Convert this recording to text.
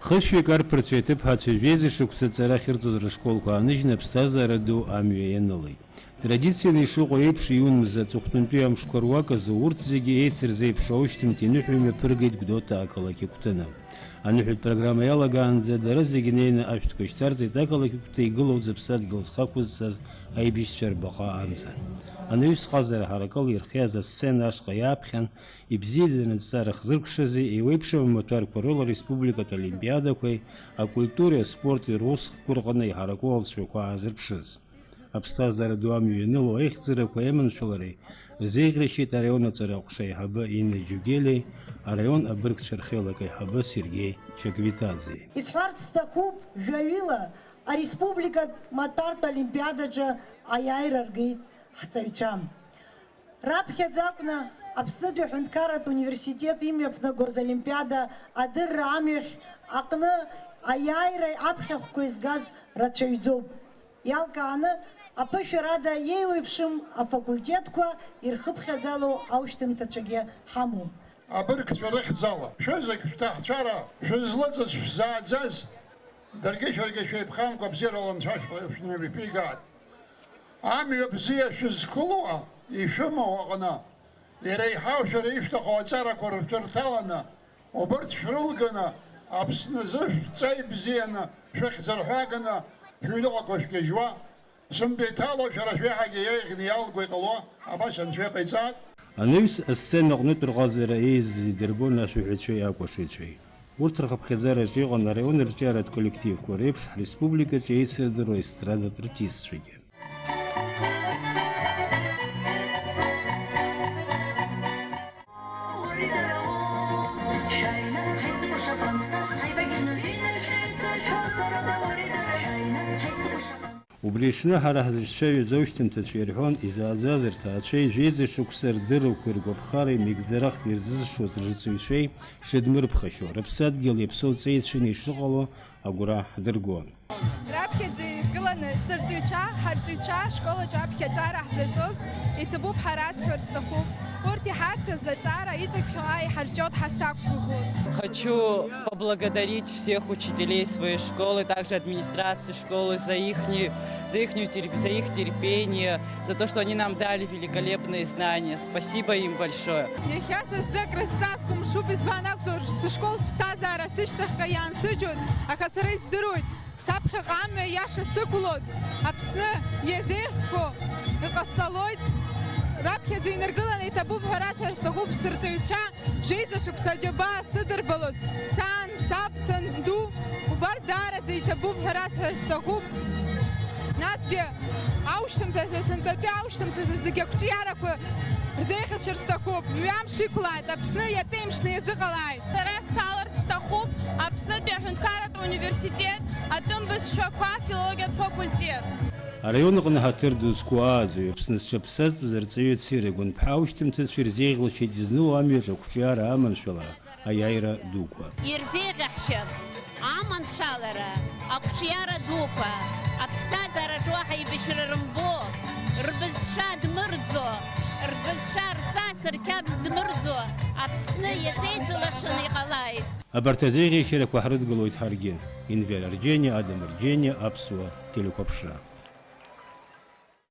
Хышьвик арԥырцәа ҳацәажәеиза шықәсаҵара ахьырҵоз рышколқәа ааныжьны аԥсҭазаара ду амҩа ианылеит. Традицианы ишыҟоу еиԥш иунмыз аҵыхәтәантәи амшқәа руак азы урҭ зегьы еицырзеиԥшу аушьҭымҭ иныҳәа имҩаԥыргеит Гәдоуҭа ақалақь Кәтаны. Аныҳәатә программа иалагаанӡа дара зегьы неины ашәҭқәа ишьҭарҵеит ақалақь Кәты игылоу зыԥсадгьыл зхақәызҵаз аибашьцәа рбаҟа амца. Анаҩс ҟазара ҳаракыла ирхиаз асцена ашҟа иааԥхьан, ибзиаӡаны зҵаара хзыркәшази еиуеиԥшым амаҭәарқәа рыла ареспубликатә олимпиадақәеи акультуреи аспорти русхқәа рҟны иҳараку алҵшәақәа аазырԥшыз. Аԥсҭазаара ду амҩа ианыло аихьӡарақәа аиманшәалареи рзеиӷьрашьеит араион аҵара аҟәша аиҳабы Инна Џьугелиеи, араион абыргцәа рхеилак аиҳабы Сергеи Чагвитаӡеи. Исҳәарц сҭахуп жәаҩыла ареспубликатә маҭәартә олимпиадаҿы аиааира ргеит ҳҵаҩцәа. Раԥхьаӡа акәны Аԥснытәи аҳәынҭқарратә университет имҩаԥнагоз олимпиада адырра амҩахь аҟны аиааира аԥхьахәқәа изгаз рацәаҩӡоуп. Иалкааны аԥышәарада еиуеиԥшым афакультетқәа ирхыԥхьаӡало аушьҭымҭацәагьы ҳамоуп. Абыргцәа рыхьӡала шәызегь шәҭаҳцәара шәызлыҵыз шәзааӡаз даргьы шәаргьы шәеиԥхамкәа бзиарала анцәа шәнымҩаԥигааит. Амҩа бзиа шәызқәыло ишәымоу аҟны иреиҳау шәара ишәҭаху аҵарақәа рҭырҭаланы убырҭ шәрылганы Аԥсназы шәҵаи бзианы шәыхьӡырҳәаганы шәыҩныҟақәа шәгьежьуа сымбеиҭало шәара шәеиҳагьы иеиӷьны иалго иҟало абас анцәа иҟаиҵааит. Анаҩс асцена аҟнытә рҟазара еизаз идырбон ашәаҳәацәеи акәашаҩцәеи. Урҭ рхыԥхьаӡараҿы иҟан араион рҿиаратә коллективқәа реиԥш ҳреспубликаҿы еицырдыруа естрадатә артистцәагьы. Убри аҽны ҳара ҳзыҿцәажәоз аушьҭымҭацәа ирҳәон изааӡаз рҭаацәеи жәеиза шықәса рдыррақәа иргәаԥхареи меигӡарахда ирзызшоз рырҵаҩцәеи шыдмырԥхашьо, рыԥсадгьыл иаԥсоу ҵеицәаны ишыҟало агәра ҳдыргон. Раԥхьаӡа иргыланы сырҵаҩцәа, ҳарҵаҩцәа ашколаҿы аԥхьаӡара ҳзырҵоз иҭабуп ҳара асҳәар сҭахуп. Урҭ иҳарҭаз аҵара иҵагьҳәала иҳарҿиоит ҳәа сақәгәыӷуеит. Хочу поблагодарить всех учителей своей школы, также администрации школы за их терпение, за то, что они нам дали великолепные знания. Спасибо им большое. Иахьа сыззы крызҵазкуам шуп избан акәзар, сышкол ԥсҭазаара сышьҭахьҟа иаансыжьуеит, аха сара издыруеит, саԥхьаҟа амҩа иаша сықәлоит, Аԥсны иазеиӷьқәо иҟасҵалоит. Раԥхьаӡа инаргыланы иҭабуп ҳәа расҳәар сҭахуп сырҵаҩцәа жәеиза шықәса аџьабаа сыдырбалоз, сан, саб, санду, убарҭ даараӡа иҭабуп ҳәа расҳәар сҭахуп. Насгьы аушьҭымҭацәа, сынтәатәи аушьҭымҭацәа зегьы ақәҿиарақәа рзеиӷьасшьар сҭахуп. Мҩамш иқәлааит, Аԥсны иаҵеимшны иазыҟалааит. Сара сҭаларц сҭахуп Аԥснытәи аҳәынҭқарратә университет атәым бызшәақәа филологиатә факультет. Араион аҟны ҳаҭыр ду зқәу ааӡаҩ Аԥсны зҿаԥсазтәыз арҵаҩы Цира Гәынԥҳа аушьҭымҭацәа ирзеиӷьлашьеит изну амҩаҿ ақәҿиара аманшәалара аиааира дуқәа. Ирзеиӷьаҳшьап аманшәалара ақәҿиара дуқәа, аԥсҭазаараҿы уаҳа еибашьра рымбо, рбызшәа дмырӡо, рбызшәа рҵас рқьабз дмырӡо, Аԥсны иаҵеиҵәылашаны иҟалааит. Абарҭ азеиӷьашьарақәа ҳрыдгылоит ҳаргьы. Инвер Арџьениа, Адам Арџьениа, Аԥсуа телехәаԥшра.